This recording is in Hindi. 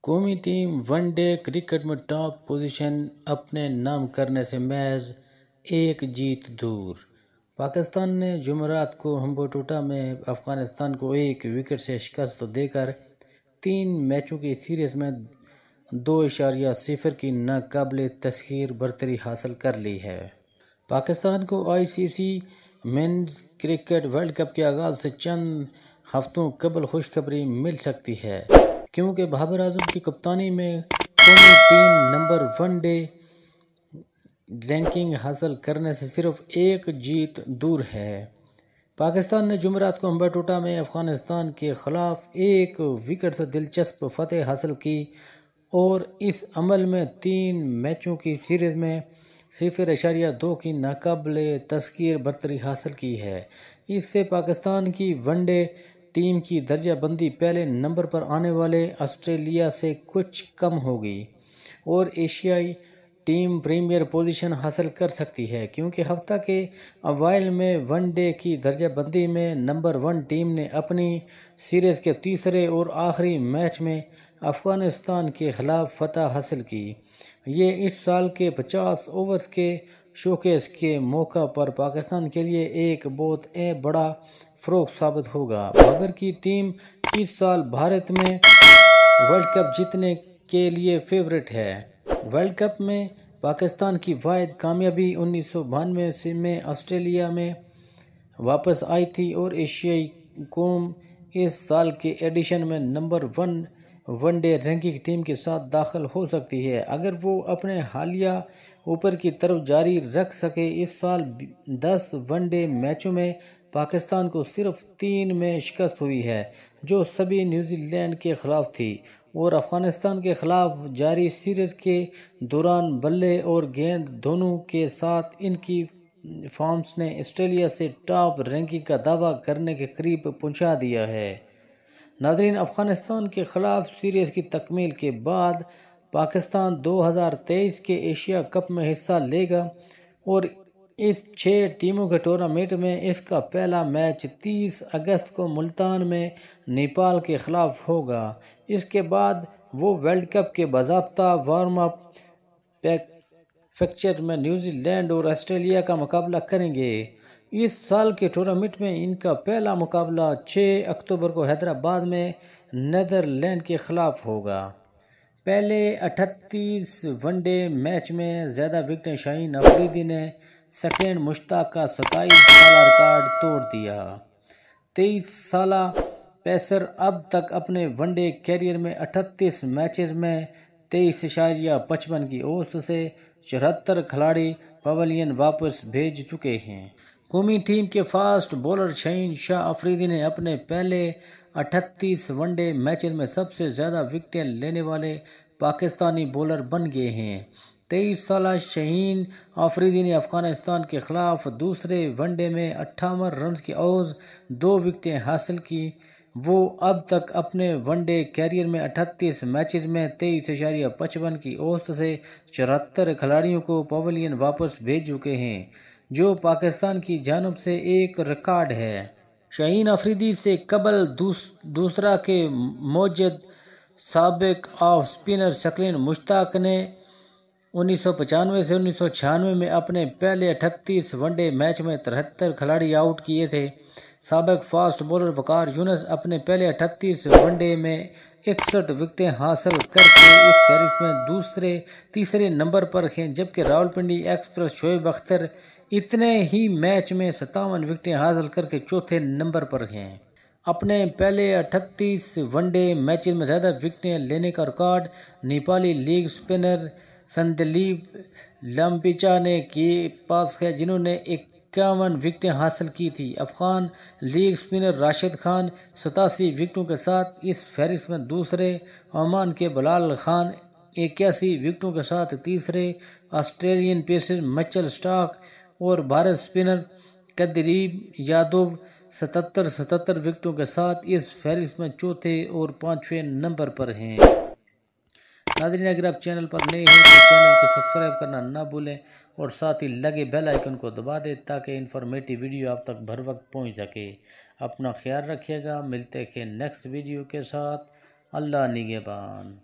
कौमी टीम वनडे क्रिकेट में टॉप पोजीशन अपने नाम करने से महज एक जीत दूर। पाकिस्तान ने जुमेरात को हम्बनटोटा में अफगानिस्तान को 1 विकेट से शिकस्त देकर 3 मैचों की सीरीज में 2.0 की नाकाबिले तस्खीर बरतरी हासिल कर ली है। पाकिस्तान को ICC men's cricket world cup के आगाज़ से चंद हफ्तों कबल खुशखबरी मिल सकती है, क्योंकि बाबर आजम की कप्तानी में कौमी टीम नंबर 1 डे रैंकिंग हासिल करने से सिर्फ एक जीत दूर है। पाकिस्तान ने जुमेरात को हम्बनटोटा में अफगानिस्तान के खिलाफ 1 विकेट से दिलचस्प फतेह हासिल की और इस अमल में 3 मैचों की सीरीज में 0.2 की नाकाबिले तस्खीर बरतरी हासिल की है। इससे पाकिस्तान की वनडे टीम की दर्जाबंदी पहले नंबर पर आने वाले ऑस्ट्रेलिया से कुछ कम होगी और एशियाई टीम प्रीमियर पोजीशन हासिल कर सकती है, क्योंकि हफ्ता के अवाइल में वनडे की दर्जाबंदी में नंबर 1 टीम ने अपनी सीरीज़ के तीसरे और आखिरी मैच में अफ़गानिस्तान के खिलाफ फतह हासिल की। ये इस साल के 50 ओवर्स के शोकेस के मौका पर पाकिस्तान के लिए एक बहुत बड़ा फ़रोग साबित होगा। बाबर की टीम इस साल भारत में वर्ल्ड कप जीतने के लिए फेवरेट है। वर्ल्ड कप में पाकिस्तान की वाहिद कामयाबी 1992 में ऑस्ट्रेलिया में वापस आई थी और एशियाई कौम इस साल के एडिशन में नंबर 1 वनडे रैंकिंग टीम के साथ दाखिल हो सकती है, अगर वो अपने हालिया ऊपर की तरफ जारी रख सके। इस साल 10 वनडे मैचों में पाकिस्तान को सिर्फ 3 में शिकस्त हुई है, जो सभी न्यूजीलैंड के खिलाफ थी, और अफ़गानिस्तान के खिलाफ जारी सीरीज़ के दौरान बल्ले और गेंद दोनों के साथ इनकी फॉर्म्स ने ऑस्ट्रेलिया से टॉप रैंकिंग का दावा करने के करीब पहुंचा दिया है। नाज़रीन, अफ़गानिस्तान के खिलाफ सीरीज़ की तकमील के बाद पाकिस्तान 2023 के एशिया कप में हिस्सा लेगा और इस 6 टीमों के टूर्नामेंट में इसका पहला मैच 30 अगस्त को मुल्तान में नेपाल के खिलाफ होगा। इसके बाद वो वर्ल्ड कप के बाज़ाब्ता वार्म अप फिक्चर में न्यूजीलैंड और ऑस्ट्रेलिया का मुकाबला करेंगे। इस साल के टूर्नामेंट में इनका पहला मुकाबला 6 अक्टूबर को हैदराबाद में नीदरलैंड के खिलाफ होगा। पहले 38 वनडे मैच में ज़्यादा विकेटें शाहीन अफरीदी ने सेकेंड मुश्ताक का 27 साला रिकॉर्ड तोड़ दिया। 23 साला पेसर अब तक अपने वनडे कैरियर में 38 मैचेस में 23.55 की औसत से 74 खिलाड़ी पवेलियन वापस भेज चुके हैं। कौमी टीम के फास्ट बॉलर शाहीन शाह अफरीदी ने अपने पहले 38 वनडे मैचेस में सबसे ज़्यादा विकेटें लेने वाले पाकिस्तानी बॉलर बन गए हैं। 23 साला शाहीन अफरीदी ने अफ़गानिस्तान के खिलाफ दूसरे वनडे में 58 रन की औसत 2 विकेटें हासिल की। वो अब तक अपने वनडे कैरियर में 38 मैचेस में 23.55 की औसत से 74 खिलाड़ियों को पवेलियन वापस भेज चुके हैं, जो पाकिस्तान की जानिब से एक रिकॉर्ड है। शाहीन अफरीदी से कबल दूसरा के मौजूद साबिक ऑफ स्पिनर शकील मुश्ताक ने 1995 से 1996 में अपने पहले 38 वनडे मैच में 73 खिलाड़ी आउट किए थे। साबिक फास्ट बॉलर वकार यूनुस अपने पहले 38 वनडे में 61 विकेटें हासिल करके इस फहरिस्त में तीसरे नंबर पर हैं, जबकि रावलपिंडी एक्सप्रेस शोएब अख्तर इतने ही मैच में 57 विकेटें हासिल करके चौथे नंबर पर हैं। अपने पहले 38 वनडे मैचेस में ज़्यादा विकेटें लेने का record Nepali league spinner Sandeep Lamichhane ने के पास है, जिन्होंने 51 विकेटें हासिल की थी। अफगान लीग स्पिनर राशिद खान 87 विकेटों के साथ इस फहरिस्त में दूसरे, ओमान के बिलाल खान 81 विकेटों के साथ तीसरे, ऑस्ट्रेलियन पेसर मिचेल स्टार्क और भारत स्पिनर कुलदीप यादव 77 विकेटों के साथ इस फहरिस्त में चौथे और 5वें नंबर पर हैं। नाज़रीन, अगर आप चैनल पर नए हैं तो चैनल को सब्सक्राइब करना ना भूलें और साथ ही लगे बेल आइकन को दबा दें ताकि इन्फॉर्मेटिव वीडियो आप तक भर वक्त पहुँच सके। अपना ख्याल रखिएगा। मिलते हैं नेक्स्ट वीडियो के साथ। अल्लाह निगहबान।